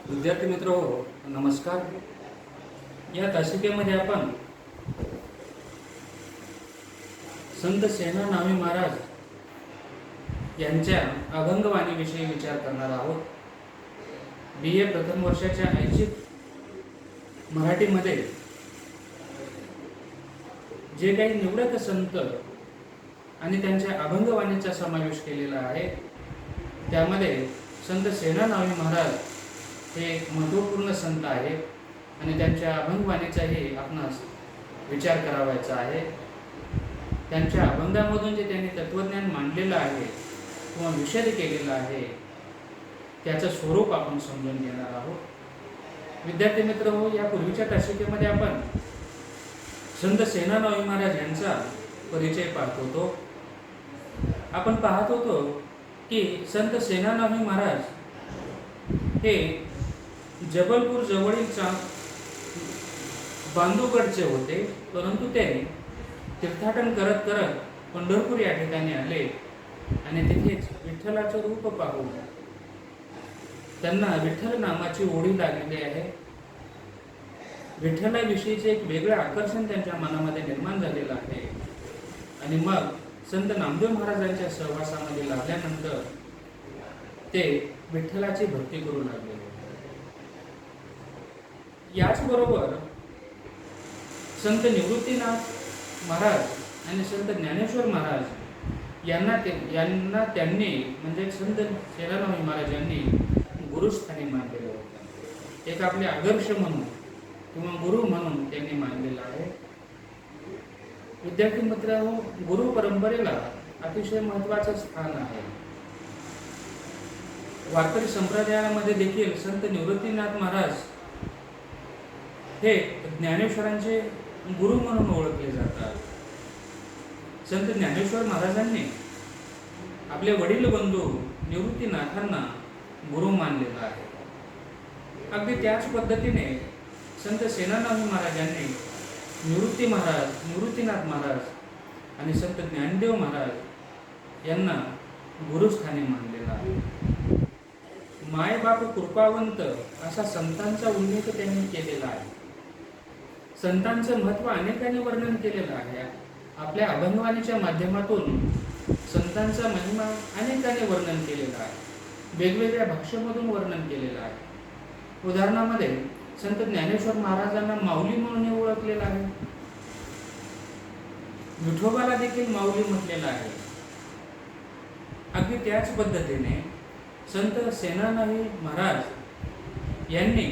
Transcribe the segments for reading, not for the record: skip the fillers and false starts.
विद्यार्थी मित्र हो, नमस्कार. या तासिकेमध्ये आपण संत सेनानावी महाराज यांच्या अभंगवाणीविषयी विचार करणार आहोत. BA प्रथम वर्षाच्या ऐच्छिक मराठीमध्ये जे काही निवडक संत आणि त्यांच्या अभंगवाणीचा समावेश केलेला आहे, त्यामध्ये संत सेनानावी महाराज हे एक महत्त्वपूर्ण संत आहेत आणि त्यांच्या अभंगवाणीचाही आपणास विचार करावायचा आहे. त्यांच्या अभंगामधून जे त्यांनी तत्त्वज्ञान मांडलेलं आहे किंवा विषद केलेलं आहे, त्याचं स्वरूप आपण समजून घेणार आहोत. विद्यार्थी मित्र हो, या पूर्वीच्या तासिकेमध्ये आपण संत सेनानावी महाराज यांचा परिचय पाहत होतो. आपण पाहत होतो की संत सेनानावी महाराज हे जबलपूर जवळील बांधवगडचे होते, परंतु ते तीर्थाटन करत करत पंढरपूर या ठिकाणी आले आणि तिथेच विठ्ठलाचं रूप पाहून त्यांना विठ्ठल नामाची ओढी लागलेली आहे. विठ्ठलाविषयीचे एक वेगळं आकर्षण त्यांच्या मनामध्ये निर्माण झालेलं आहे आणि मग संत नामदेव महाराजांच्या सहवासामध्ये लागल्यानंतर ते विठ्ठलाची भक्ती करू लागले. याचबरोबर संत निवृत्तीनाथ महाराज आणि संत ज्ञानेश्वर महाराज यांना त्यांनी म्हणजे संत सेनानावी महाराज यांनी गुरुस्थानी मानलेलं होतं. एक आपले आदर्श म्हणून किंवा गुरु म्हणून त्यांनी मानलेलं आहे. विद्यार्थी मित्रांनो, गुरु परंपरेला अतिशय महत्त्वाचं स्थान आहे. वारकरी संप्रदायामध्ये देखील संत निवृत्तीनाथ महाराज हे ज्ञानेश्वरांचे गुरु म्हणून ओळखले जातात. संत ज्ञानेश्वर महाराजांनी आपले वडील बंधू निवृत्तीनाथांना गुरु मानलेला आहे. अगदी त्याच पद्धतीने संत सेनानावी महाराजांनी निवृत्तीनाथ महाराज आणि संत ज्ञानदेव महाराज यांना गुरुस्थानी मानलेला आहे. मायबाप कृपावंत असा संतांचा उल्लेख त्यांनी केलेला आहे. संतांचं महत्त्व अनेकांनी वर्णन केलेलं आहे. आपल्या अभंगवाणीच्या माध्यमातून संतांचा महिमा अनेकांनी वर्णन केलेला आहे. वेगवेगळ्या भाषेमधून वर्णन केलेलं आहे. उदाहरणामध्ये संत ज्ञानेश्वर महाराजांना माऊली म्हणून ओळखलेलं आहे. विठोबाला देखील माऊली म्हटलेलं आहे. अगदी त्याच पद्धतीने संत सेनानावी महाराज यांनी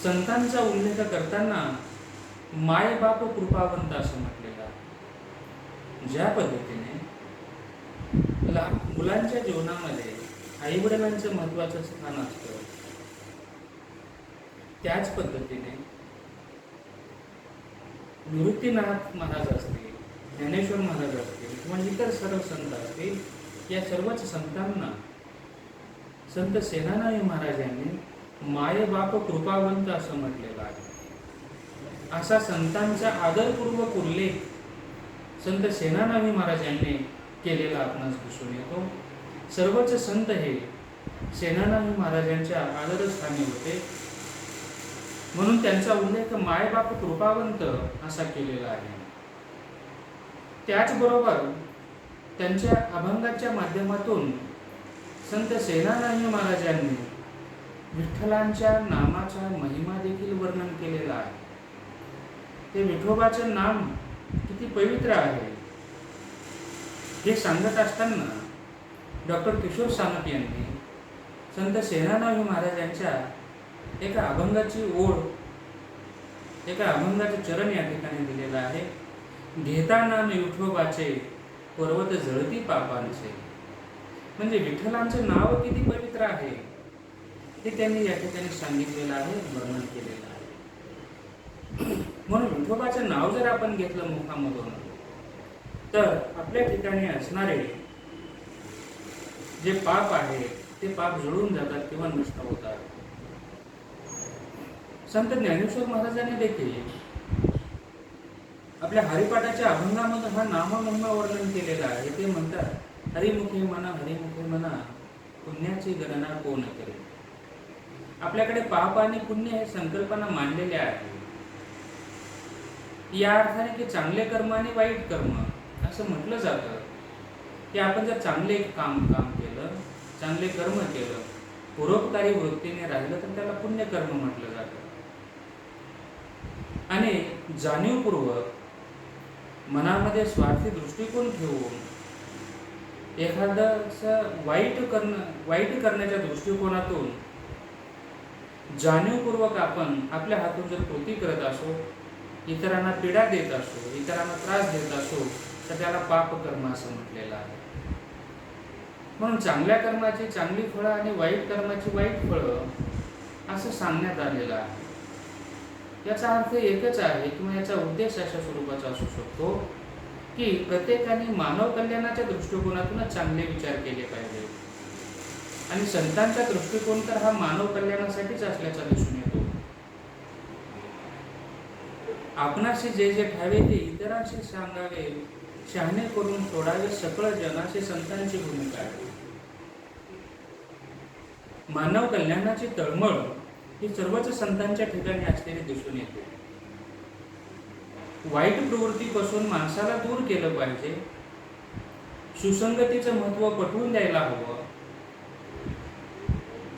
संतांचा उल्लेख करताना मायबाप कृपावंत असं म्हटलेलं आहे. ज्या पद्धतीने मुलांच्या जीवनामध्ये आईवडिलांचं महत्त्वाचं स्थान असतं, त्याच पद्धतीने निवृत्तीनाथ महाराज असतील, ज्ञानेश्वर महाराज असतील किंवा इतर सर्व संत असतील, या सर्वच संतांना संत सेनानावी महाराज यांनी मायबाप कृपावंत असं म्हटलेलं आहे. असा संतांचा आदरपूर्वक उल्लेख संत सेनानावी महाराज यांनी केलेला आपणास दिसून येतो. सर्वच संत हे सेनानावी महाराजांच्या आदरस्थानी होते, म्हणून त्यांचा उल्लेख मायबाप कृपावंत असा केलेला आहे. त्याचबरोबर त्यांच्या अभंगाच्या माध्यमातून संत सेनानावी महाराजांनी विठ्ठलांच्या नामाचा महिमा देखील वर्णन केलेला आहे. ते विठोबाचं नाम किती पवित्र आहे हे सांगत असताना डॉक्टर किशोर सानप यांनी संत सेनानावी महाराजांच्या एका अभंगाची ओळ, एका अभंगाचे चरण या ठिकाणी दिलेलं आहे. घेता नाम विठोबाचे पर्वत जळती पापांचे. म्हणजे विठ्ठलांचं नाव किती पवित्र आहे हे त्यांनी या ठिकाणी सांगितलेलं आहे, वर्णन केलेलं आहे. म्हणून विठोबाचं नाव जर आपण घेतलं मुखामधून, तर आपल्या ठिकाणी असणारे जे पाप आहे ते पाप जळून जातात किंवा नष्ट होतात. संत ज्ञानेश्वर महाराजांनी देखील आपल्या हरिपाठाच्या अभंगामध्ये हा नाममहिमा वर्णन केलेला आहे. ते म्हणतात, हरिमुखे म्हणा हरिमुखे म्हणा, पुण्याची गणना कोण करेल. आपल्याकडे पाप आणि पुण्य हे संकल्पना मांडलेल्या आहेत. या अर्थाने की चांगले कर्म आणि वाईट कर्म असं म्हटलं जातं की आपण जर चांगले काम केलं, चांगले कर्म केलं, परोपकारी वृत्तीने राहिलं तर त्याला पुण्यकर्म म्हटलं जातं. आणि जाणीवपूर्वक मनामध्ये स्वार्थी दृष्टिकोन ठेवून एखादं वाईट करण्याच्या दृष्टिकोनातून जाणीवपूर्वक आपण आपल्या हातून जर कृती करत असो, इतरांना पीडा देत असो, इतरांना त्रास देत असो, तर त्याला पापकर्म असं म्हटलेलं आहे. म्हणून चांगल्या कर्माची चांगली फळं आणि वाईट कर्माची वाईट फळं असं सांगण्यात आलेलं आहे. याचा अर्थ एकच आहे किंवा याचा उद्देश अशा स्वरूपाचा असू शकतो की प्रत्येकाने मानव कल्याणाच्या दृष्टिकोनातूनच चांगले विचार केले पाहिजे. आणि संतांचा दृष्टिकोन तर हा मानव कल्याणासाठीच असल्याचा दिसून येतो. आपणाशी जे जे ठावे ते इतरांशी सांगावे, शहाणे करून सोडावे सकळ जन, अशी संतांची भूमिका आहे. मानव कल्याणाची तळमळ ही सर्वच संतांच्या ठिकाणी असलेली दिसून येते. वाईट प्रवृत्तीपासून माणसाला दूर केलं पाहिजे, सुसंगतीचं महत्त्व पटवून द्यायला हवं,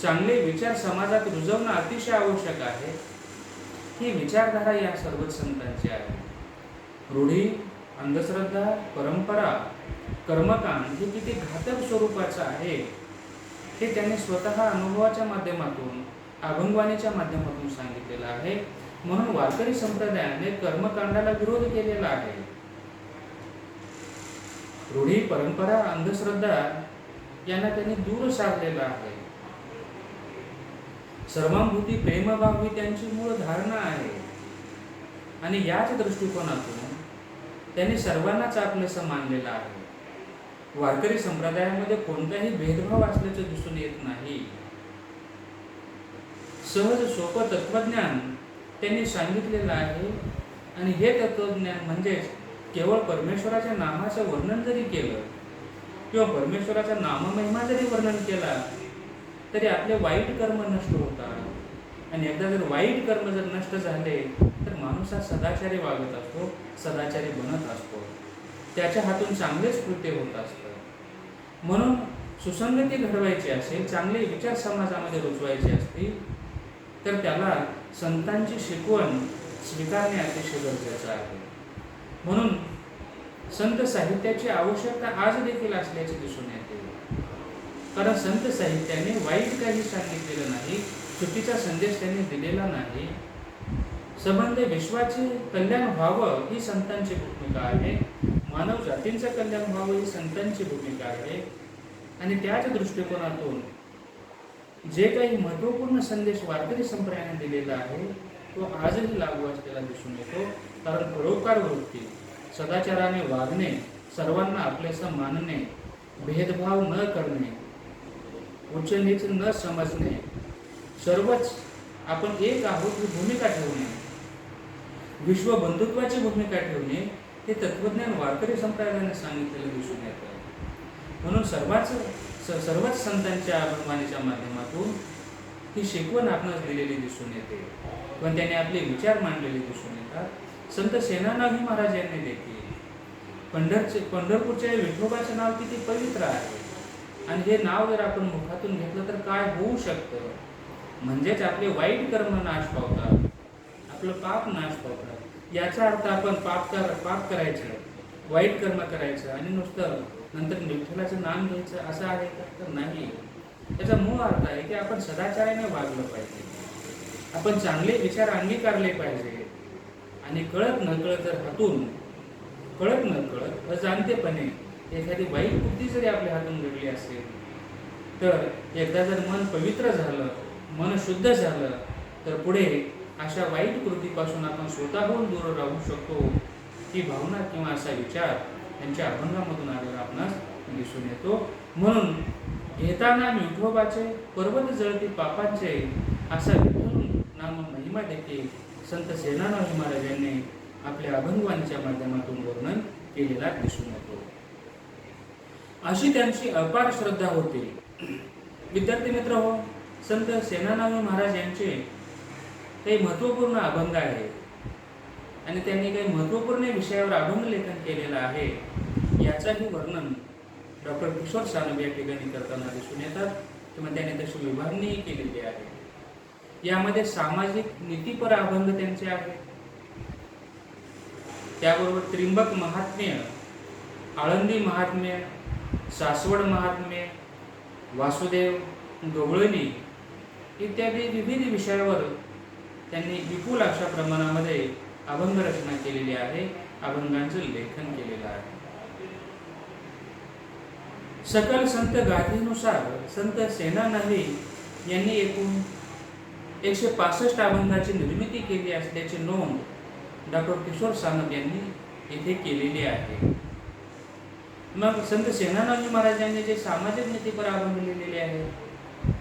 चांगले विचार समाजात रुजवणं अतिशय आवश्यक आहे. ही विचारधारा या सर्वच संतांची आहे. रूढी, अंधश्रद्धा, परंपरा, कर्मकांड हे किती घातक स्वरूपाचं आहे हे त्यांनी स्वतः अनुभवाच्या माध्यमातून, अभंगवाणीच्या माध्यमातून सांगितलेलं आहे. म्हणून वारकरी संप्रदायाने कर्मकांडाला विरोध केलेला आहे. रूढी, परंपरा, अंधश्रद्धा यांना त्यांनी दूर सारलेला आहे. सर्वांभूती प्रेमभाव ही त्यांची मूळ धारणा आहे. आणि याच दृष्टिकोनातून त्यांनी सर्वांनाच आपलंसं मानलेलं आहे. वारकरी संप्रदायामध्ये कोणताही भेदभाव असल्याचं दिसून येत नाही. सहज सोपं तत्वज्ञान त्यांनी सांगितलेलं आहे. आणि हे तत्वज्ञान म्हणजेच केवळ परमेश्वराच्या नामाचं वर्णन जरी केलं किंवा परमेश्वराचा नाममहिमा जरी वर्णन केला तरी आपले वाईट कर्म नष्ट होतात. आणि एकदा जर वाईट कर्म जर नष्ट झाले तर माणूस हा सदाचारी वागत असतो, सदाचारी बनत असतो, त्याच्या हातून चांगलेच कृत्य होत असतं. म्हणून सुसंगती घडवायची असेल, चांगले विचार समाजामध्ये रुजवायचे असतील तर त्याला संतांची शिकवण स्वीकारणे अतिशय गरजेचं आहे. म्हणून संत साहित्याची आवश्यकता आज देखील असल्याचे दिसून येते. कारण संत साहित्याने वाईट काही सांगितलेलं नाही, चुकीचा संदेश त्यांनी दिलेला नाही. संबंध विश्वाचे कल्याण व्हावं ही संतांची भूमिका आहे. मानव जातींचं कल्याण व्हावं ही संतांची भूमिका आहे. आणि त्याच दृष्टिकोनातून जे काही महत्त्वपूर्ण संदेश वारकरी संप्रदायाने दिलेला आहे तो आजही लागू असलेला दिसून येतो. कारण परोपकार वृत्ती, सदाचाराने वागणे, सर्वांना आपलेसं मानणे, भेदभाव न करणे, उच्च नीच न समजणे, सर्वच आपण एक आहोत ही भूमिका ठेवणे, विश्वबंधुत्वाची भूमिका ठेवणे हे तत्वज्ञान वारकरी संप्रदायाने सांगितलेलं दिसून येतं. म्हणून सर्वच संतांच्या अभंगवाणीच्या माध्यमातून ही शिकवण आपणास दिलेली दिसून येते. पण त्याने आपले विचार मांडलेले दिसून येतात. संत सेनानाही महाराज यांनी देखील पंढरपूरच्या विठोबाचं नाव किती पवित्र आहे. आणि हे नाव जर आपण मुखातून घेतलं तर काय होऊ शकतं, म्हणजेच आपले वाईट कर्म नाश पावतात, आपलं पाप नाश पावतात. याचा अर्थ आपण पाप करायचं, वाईट कर्म करायचं आणि नुसतं नंतर विठ्ठलाचं नाम घ्यायचं असं आहे तर नाही. त्याचा मूळ अर्थ आहे की आपण सदाचाराने वागलं पाहिजे, आपण चांगले विचार अंगीकारले पाहिजे. आणि कळत नकळत जर हातून, कळत नकळत अजाणतेपणे एखादी वाईट बुद्धी जरी आपल्या हातून घडली असेल तर एकदा जर मन पवित्र झालं, मन शुद्ध झालं तर पुढे अशा वाईट कृतीपासून आपण स्वतःहून दूर राहू शकतो. ही भावना किंवा असा विचार त्यांच्या अभंगामधून आलेला आपणास दिसून येतो. म्हणून घेताना विठोबाचे पर्वत जळती पापांचे असा विठ्ठल नाम महिमा देखील संत सेनानाथ महाराज यांनी आपल्या अभंगवाणीच्या माध्यमातून वर्णन केलेला दिसून येतो. अशी त्यांची अपार श्रद्धा होती. विद्यार्थी मित्र हो, संत सेनानामी महाराज यांचे काही महत्त्वपूर्ण अभंग आहे आणि त्यांनी काही महत्त्वपूर्ण विषयावर अभंग लेखन केलेलं आहे. याचंही वर्णन डॉक्टर किशोर सानप या ठिकाणी करताना दिसून येतात किंवा त्याने तशी विभागणी केलेली आहे. यामध्ये सामाजिक नीतीपर अभंग त्यांचे आहेत. त्याबरोबर त्रिंबक महात्म्य, आळंदी महात्म्य, सासवड महात्म्य, वासुदेव, गवळणी इत्यादी विविध विषयावर त्यांनी विपुल अशा प्रमाणामध्ये अभंग रचना केलेली आहे, अभंगांचं लेखन केलेलं आहे. सकल संत गाथेनुसार संत सेनानावी यांनी एकूण 165 अभंगाची निर्मिती केली असल्याची नोंद डॉक्टर किशोर सानप यांनी येथे केलेली आहे. मग संत सेनानावी महाराजांनी जे सामाजिक नीतीपर अभंग लिहिलेले आहेत,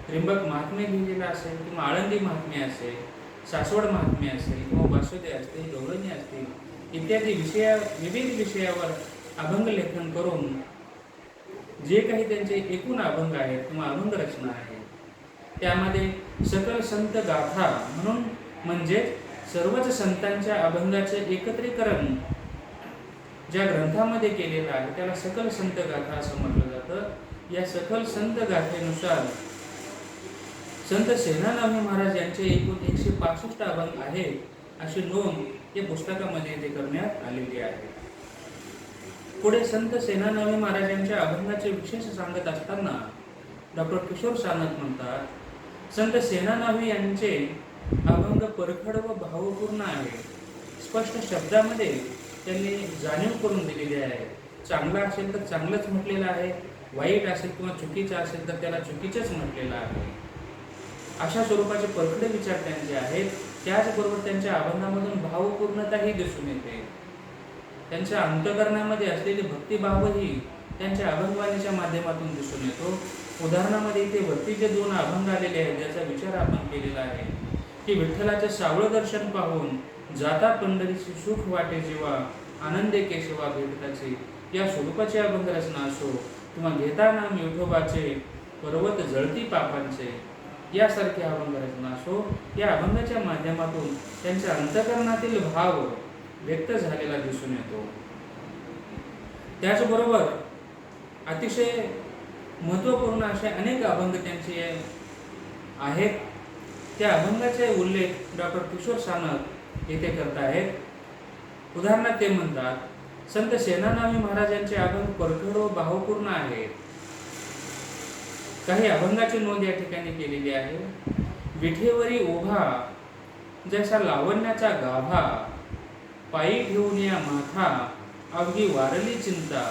त्रिंबक महात्म्य लिहिलेलं असेल किंवा आळंदी महात्म्य असेल, सासवड महात्म्य असेल किंवा वासुदेव असतील, गवळणी असतील इत्यादी विविध विषयावर अभंग लेखन करून जे काही त्यांचे एकूण अभंग आहेत किंवा अभंग रचना आहे त्यामध्ये सकल संत गाथा म्हणजे सर्वच संतांच्या अभंगाचे एकत्रीकरण ज्या ग्रंथामध्ये केलेलं आहे त्याला सकल संत गाथा असं म्हटलं जातं. या सकल संत गाथेनुसार संत सेनानामी महाराज यांचे एकूण 165 अभंग आहेत अशी नोंद या पुस्तकामध्ये इथे करण्यात आलेली आहे. पुढे संत सेनानामी महाराजांच्या अभंगाचे विशेष सांगत असताना डॉक्टर किशोर सानप म्हणतात, संत सेनानावी यांचे अभंग परखड व भावपूर्ण आहे. स्पष्ट शब्दामध्ये त्यांनी जाणीव करून दिलेली आहे. चांगला असेल तर चांगलंच म्हटलेलं आहे, वाईट असेल किंवा चुकीचं असेल तर त्याला चुकीचंच म्हटलेलं आहे. अशा स्वरूपाचे परखडे विचार त्यांचे आहेत. त्याचबरोबर त्यांच्या अभंगामधून भावपूर्णताही दिसून येते. त्यांच्या अंतःकरणामध्ये असलेली भक्तिभावही त्यांच्या अभंगवाणीच्या माध्यमातून दिसून येतो. उदाहरणामध्ये इथे भक्तीचे 2 अभंग आलेले आहेत ज्याचा विचार आपण केलेला आहे की विठ्ठलाचे सावळं दर्शन पाहून जाता पंढरीची सुख वाटे जेव्हा आनंदे केशवा भेटताचे या स्वरूपाची अभंग रचना असो किंवा घेता नाम विठोबाचे पर्वत जळती पापांचे यासारखी अभंग रचना असो, या अभंगाच्या माध्यमातून त्यांच्या अंतःकरणातील भाव व्यक्त झालेला दिसून येतो. त्याचबरोबर अतिशय महत्त्वपूर्ण असे अनेक अभंग त्यांचे आहेत. त्या अभंगाचे उल्लेख डॉक्टर किशोर सानप येथे करत आहेत. उदाहरणार्थ ते म्हणतात, संत सेनानामी महाराजांचे अभंग परखड व भावपूर्ण आहेत. काही अभंगाची नोंद या ठिकाणी केलेली आहे. विठेवरी उभा जसा लावण्याचा गाभा, पायी ठेवून या माथा अवघी वारली चिंता,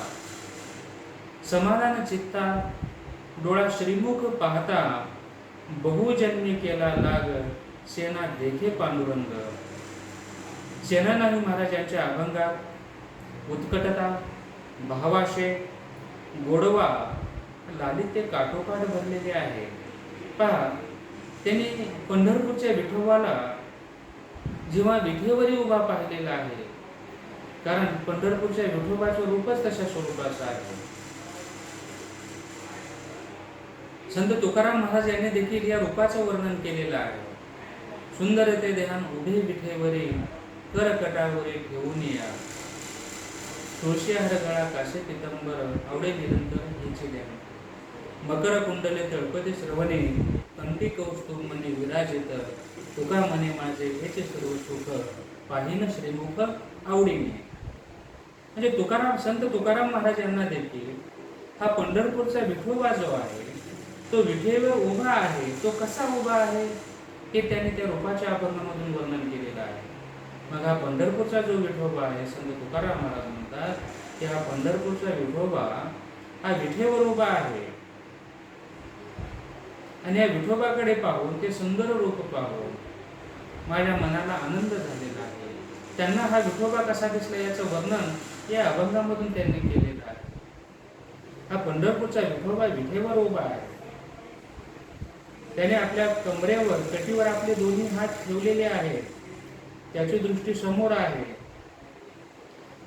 समाधान चित्ता डोळा श्रीमुख पाहता, बहुजन्मी केला लाग सेना देखे पांडुरंग. सेनानामी महाराजांच्या अभंगात उत्कटता, भावाशय, गोडवा, लालित्य काठोकाठ भरलेले आहे. पहा, त्यांनी पंढरपूरच्या विठोबाला जेव्हा विठेवरी उभा पाहिलेला आहे, कारण पंढरपूरच्या विठोबाचं रूपच तशा स्वरूपाचं आहे. संत तुकाराम महाराज यांनी देखील या रूपाचं वर्णन केलेलं आहे. सुंदर ते ध्यान उभे विठेवरी, कर कटावरी ठेवून या, तुळशी हार गळा कासे पितंबर, आवडे निरंतर हेचे ध्यान, मकर कुंडले तळपते श्रवणे, कंठी कौस्तुभ मनी विराजित, तुका मने माझे हेचे सर्व सुख, पाहिन श्रीमुख आवडीने. म्हणजे संत तुकाराम महाराज यांना देखील हा पंढरपूरचा विठोबा जो आहे तो विठेवर उभा आहे. तो कसा उभा आहे हे त्यांनी त्या रूपाच्या अभंगामधून वर्णन केलेलं आहे. मग हा पंढरपूरचा जो विठोबा आहे, संत तुकाराम महाराज म्हणतात की हा पंढरपूरचा विठोबा हा विठेवर उभा आहे आणि या विठोबाकडे पाहून, ते सुंदर रूप पाहून माझ्या मनाला आनंद झालेला आहे. त्यांना हा विठोबा कसा दिसला याचं वर्णन या अभंगामधून त्यांनी केलेलं आहे. हा पंढरपूरचा विठोबा विठेवर उभा आहे. त्याने आपल्या कमरेवर, कटीवर आपले दोन्ही हात ठेवलेले आहेत. त्याची दृष्टी समोर आहे.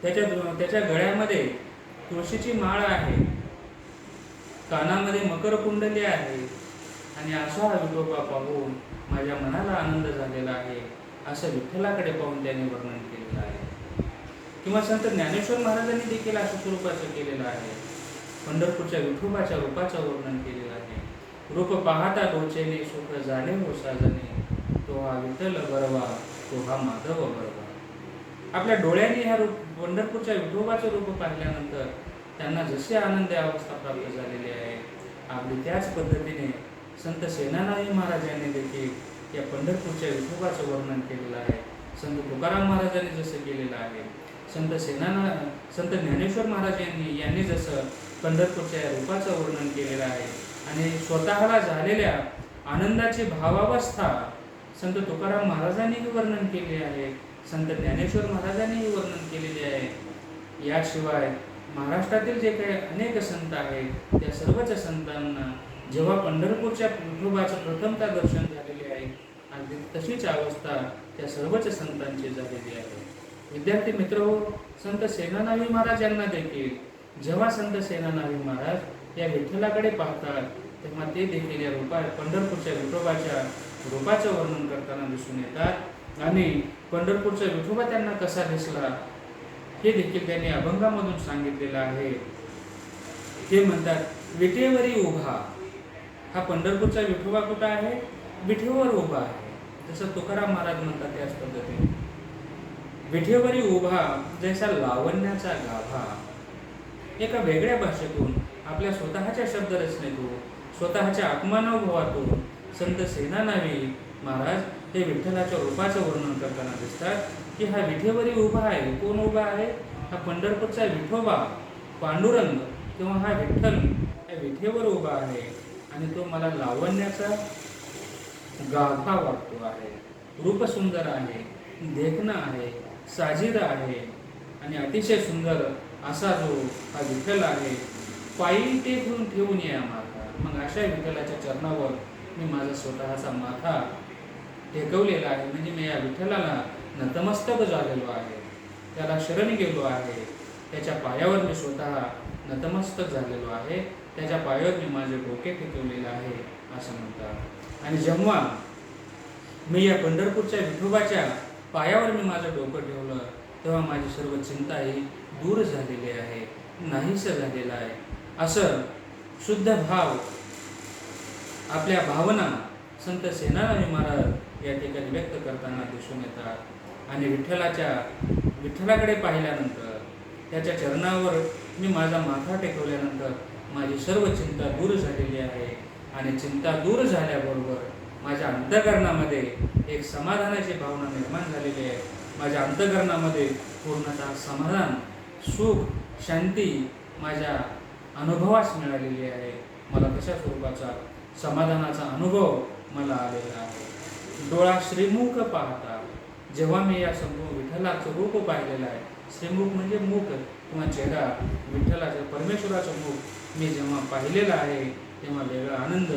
त्याच्या गळ्यामध्ये तुळशीची माळ आहे, कानामध्ये मकर कुंडली आहे आणि असा हा विठोबा पाहून माझ्या मनाला आनंद झालेला आहे, असं विठ्ठलाकडे पाहून त्याने वर्णन केलेलं आहे. किंवा संत ज्ञानेश्वर महाराजांनी देखील अशा स्वरूपाचं केलेलं आहे. पंढरपूरच्या विठोबाच्या रूपाचं वर्णन केलेलं आहे. रूप पाहता लोचेने सुख झाले हो साजने, तो हा विठ्ठल बरवा, तो हा माधव बरवा. आपल्या डोळ्यांनी ह्या पंढरपूरच्या विठोबाचं रूप पाहिल्यानंतर त्यांना जशी आनंदी अवस्था प्राप्त झालेली आहे, अगदी त्याच पद्धतीने संत सेनानाही महाराज यांनी देखील या पंढरपूरच्या विठोबाचं वर्णन केलेलं आहे. संत तुकाराम महाराजांनी जसं केलेलं आहे, संत ज्ञानेश्वर महाराज यांनी जसं पंढरपूरच्या रूपाचं वर्णन केलेलं आहे आणि स्वतःला झालेल्या आनंदाची भावावस्था संत तुकाराम महाराजांनीही वर्णन केले आहे, संत ज्ञानेश्वर महाराजांनीही वर्णन केलेले आहे. याशिवाय महाराष्ट्रातील जे काही अनेक संत आहेत त्या सर्वच संतांना जेव्हा पंढरपूरच्या विठोबाचं प्रथमतः दर्शन झालेले आहे, अगदी तशीच अवस्था त्या सर्वच संतांची झालेली आहे. विद्यार्थी मित्र, संत सेनानाही महाराज यांना देखील जेव्हा संत सेनानाही महाराज या विठ्ठलाकडे पाहतात तेव्हा ते देखील या पंढरपूरच्या विठोबाच्या रूपाचं वर्णन करताना दिसून येतात आणि पंढरपूरचा विठोबा त्यांना कसा दिसला हे देखील त्यांनी अभंगामधून सांगितलेलं आहे. ते म्हणतात, विटेवरी उभा. हा पंढरपूरचा विठोबा कुठं आहे? विठेवर उभा आहे. जसं तुकाराम महाराज म्हणतात त्याच पद्धतीने, विठेवरी उभा जैसा लावण्याचा गाभा. एका वेगळ्या भाषेतून आपल्या स्वतःच्या शब्दरचनेतून स्वतःच्या आत्मानुभवातून संत सेनानाही महाराज हे विठ्ठलाच्या रूपाचं वर्णन करताना दिसतात की हा विठेवरी उभा आहे. कोण उभा आहे? हा पंढरपूरचा विठोबा पांडुरंग किंवा हा विठ्ठल या विठेवर उभा आहे आणि तो मला लावण्याचा गाभा वाटतो आहे. रूप सुंदर आहे, देखणं आहे, साजिद आहे आणि अतिशय सुंदर असा जो हा विठ्ठल आहे, पायी ते ठेवून या माथा. मग अशा विठ्ठलाच्या चरणावर मी माझा स्वतःचा माथा टेकवलेला आहे, म्हणजे मी या विठ्ठलाला नतमस्तक झालेलो आहे, त्याला शरण गेलो आहे, त्याच्या पायावर मी स्वतः नतमस्तक झालेलो आहे, त्याच्या पायावर मी माझे डोके टेकवलेले आहे असं म्हणतात. आणि जेव्हा मी या पंढरपूरच्या विठोबाच्या पायावर मी माझं डोकं ठेवलं तेव्हा माझी सर्व चिंता ही दूर झालेली आहे, नाहीसं झालेलं आहे. असं शुद्ध भाव आपल्या भावना संत सेनानाही महाराज या ठिकाणी व्यक्त करताना दिसून येतात. आणि विठ्ठलाकडे पाहिल्यानंतर त्याच्या चरणावर मी माझा माथा टेकवल्यानंतर माझी सर्व चिंता दूर झालेली आहे आणि चिंता दूर झाल्याबरोबर माझ्या अंतःकरणामध्ये एक समाधानाची भावना निर्माण झालेली आहे. माझ्या अंतःकरणामध्ये पूर्णतः समाधान, सुख, शांती माझ्या अनुभवास मिळालेली आहे. मला तशा स्वरूपाचा समाधानाचा अनुभव मला आलेला आहे. डोळा श्रीमुख पाहता, जेव्हा मी या संपूर्ण विठ्ठलाचं रूप पाहिलेलं आहे, श्रीमुख म्हणजे मुख किंवा चेहरा, विठ्ठलाचं परमेश्वराचं मुख मी जेव्हा पाहिलेलं आहे तेव्हा वेगळा आनंद,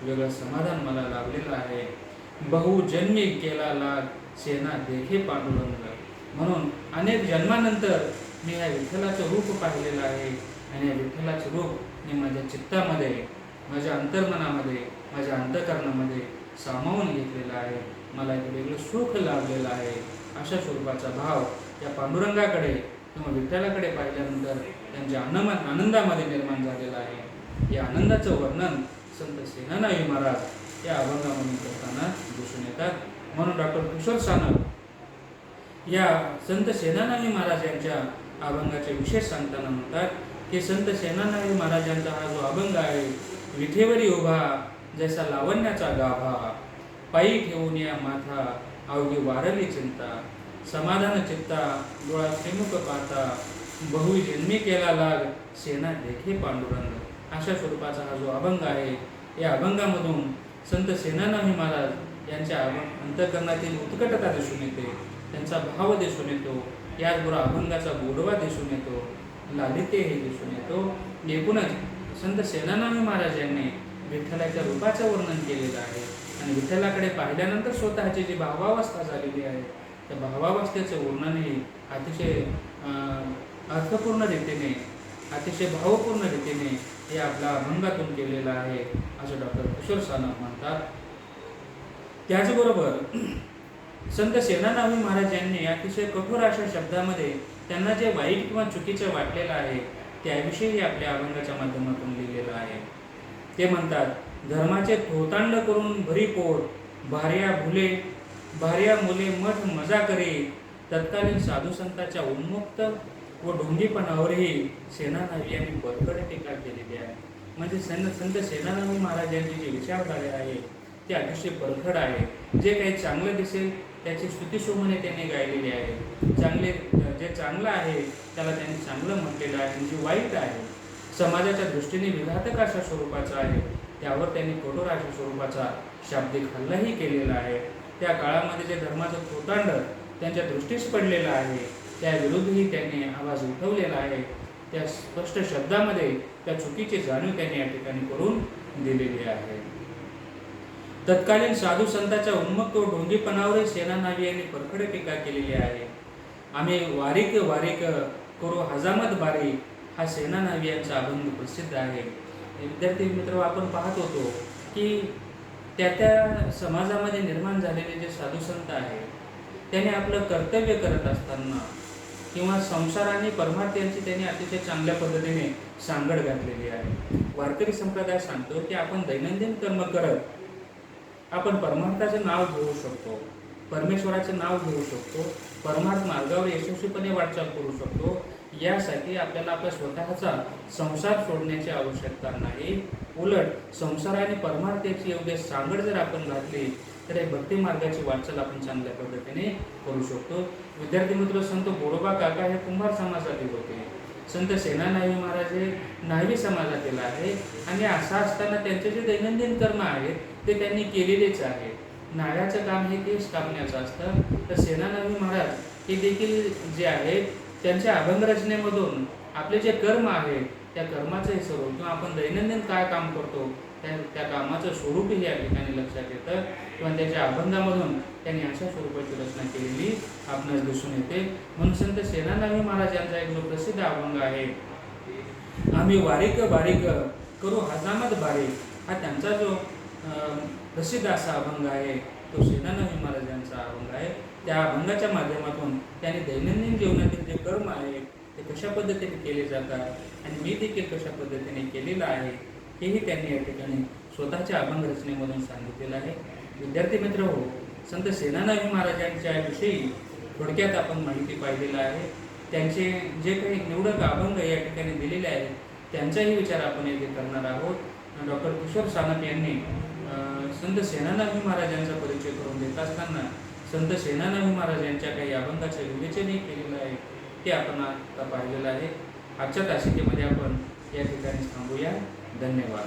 वेगळं समाधान मला लाभलेलं आहे. बहुजन्मी केला लाग सेना देखे पांडुरंग. म्हणून अनेक जन्मानंतर मी या विठ्ठलाचं रूप पाहिलेलं आहे आणि या विठ्ठलाचं रूप मी माझ्या चित्तामध्ये, माझ्या अंतर्मनामध्ये, माझ्या अंतःकरणामध्ये सामावून घेतलेला आहे. मला एक वेगळं सुख लाभलेलं आहे. अशा स्वरूपाचा भाव या पांडुरंगाकडे किंवा विठ्ठलाकडे पाहिल्यानंतर त्यांच्या आनंदामध्ये निर्माण झालेला आहे. या आनंदाचं वर्णन संत सेनानाही महाराज या अभंगामधून करताना दिसून येतात. म्हणून डॉक्टर किशोर सानप या संत सेनानाही महाराज यांच्या अभंगाचे विशेष सांगताना म्हणतात की संत सेनानाही महाराजांचा हा जो अभंग आहे, विठेवरी उभा जैसा लावण्याचा गाभा, पायी ठेवून या माथा अवघी वारली चिंता, समाधान चित्ता डोळा श्रीमुख पाहता, बहुजन्मी केला लाग सेना देखे पांडुरंग. अशा स्वरूपाचा हा जो अभंग आहे, या अभंगामधून संत सेनानाही महाराज यांच्या अंतःकरणातील उत्कटता दिसून येते, त्यांचा भाव दिसून येतो, याचबरोबर अभंगाचा गोडवा दिसून येतो, लालित्य हे दिसून येतो. एकूणच संत सेनानाही महाराज यांनी विठ्ठलाच्या रूपाचं वर्णन केलेलं आहे आणि विठ्ठलाकडे पाहिल्यानंतर स्वतःची जी भावावस्था झालेली आहे त्या भावावस्थेचं वर्णनही अतिशय अर्थपूर्ण रीतीने, अतिशय भावपूर्ण रीतीने हे आपल्या अभंगातून केलेलं आहे असं डॉक्टर किशोर सानप म्हणतात. त्याचबरोबर संत सेनानावी महाराज यांनी अतिशय कठोर अशा शब्दामध्ये त्यांना जे वाईट किंवा चुकीचं वाटलेलं आहे त्याविषयी आपल्या अभंगाच्या माध्यमातून लिहिलेलं आहे. ते म्हणतात, धर्माचे थोतांड करून भरी पोट, भार्या मुले मठ मजा करे, तत्कालीन साधू संतांच्या उन्मुक्त व ढोंगीपणावरही सेनानावी यांनी बरकड टीका केलेली आहे. म्हणजे संत सेनानावी महाराज यांची जी विचारधारा आहे ते अतिशय परखड आहे. जे काही चांगलं दिसेल त्याची स्तुतिशोभने त्यांनी गायलेली आहे. जे चांगलं आहे त्याला त्यांनी चांगलं म्हटलेलं आहे, आणि जे वाईट आहे समाजाच्या दृष्टीने विघातक अशा स्वरूपाचा आहे त्यावर त्यांनी कठोर अशा स्वरूपाचा शाब्दिक हल्लाही केलेला आहे. त्या काळामध्ये जे धर्माचं थोतांड त्यांच्या दृष्टीस पडलेलं आहे त्याविरुद्धही त्यांनी आवाज उठवलेला आहे. त्या स्पष्ट शब्दामध्ये त्या चुकीची जाणीव त्यांनी या ठिकाणी करून दिलेली आहे. तत्कालीन साधू संतांच्या उन्मत्त व ढोंगीपणावर सेनानावी यांनी परखड टीका केलेली आहे. आम्ही वारीक करू हजामत बारी हा सेनानावी यांचा अभंग प्रसिद्ध आहे. विद्यार्थी मित्र, आपण पाहत होतो की त्या समाजामध्ये निर्माण झालेले जे साधू संत आहेत त्यांनी आपलं कर्तव्य करत असताना किंवा संसार आणि परमार्थ यांची त्यांनी अतिशय चांगल्या पद्धतीने सांगड घातलेली आहे. वारकरी संप्रदाय सांगतो की आपण दैनंदिन कर्म करत आपण परमार्थाचं नाव घेऊ शकतो, परमेश्वराचं नाव घेऊ शकतो, परमार्थ मार्गावर यशस्वीपणे वाटचाल करू शकतो. यासाठी आपल्याला आपला स्वतःचा संसार सोडण्याची आवश्यकता नाही. उलट संसार आणि परमार्थाची योग्य सांगड जर आपण घातली तर हे भक्ती मार्गाची वाटचाल आपण चांगल्या पद्धतीने करू शकतो. विद्यार्थी मित्र, संत गोरोबा काका हे कुंभार समाजातील होते. संत सेनानावी महाराज हे न्हावी समाजातील आहे, आणि असं असताना त्यांचे जे दैनंदिन कर्म आहेत ते त्यांनी केलेलेच आहे. न्हाव्याचं काम हे केस कापण्याचं असतं, तर सेनानावी महाराज हे देखील जे आहेत त्यांच्या अभंग रचनेमधून आपले जे कर्म आहे त्या कर्माचं स्वरूप किंवा आपण दैनंदिन काय काम करतो त्या कामाचं स्वरूपही या ठिकाणी लक्षात येतं, किंवा त्याच्या अभंगामधून त्यांनी अशा स्वरूपाची रचना केलेली आपणास दिसून येते. म्हणून संत सेनानावी महाराज यांचा एक जो प्रसिद्ध अभंग आहे, आम्ही वारीक करू हजामत बारीक, हा त्यांचा जो प्रसिद्ध असा अभंग आहे तो सेनानावी महाराज यांचा अभंग आहे. त्या अभंगाच्या माध्यमातून त्यांनी दैनंदिन जीवनातील जे कर्म आहे ते कशा पद्धतीने केले जातात आणि मी देखील कशा पद्धतीने केलेलं आहे हेही त्यांनी या ठिकाणी स्वतःच्या अभंग रचनेमधून सांगितलेलं आहे. विद्यार्थी मित्र हो, संत सेनानावी महाराजांच्या विषयी थोडक्यात आपण माहिती पाहिलेलं आहे. त्यांचे जे काही निवडक अभंग या ठिकाणी दिलेले आहेत त्यांचाही विचार आपण येथे करणार आहोत. डॉक्टर किशोर सानप यांनी संत सेनानावी महाराजांचा परिचय करून देत असताना संत सेनानावी महाराज यांच्या काही अभंगाचे विवेचनही केलेलं आहे ते आपण आता पाहिलेलं आहे. आजच्या तासिकेमध्ये आपण या ठिकाणी थांबूया. धन्यवाद.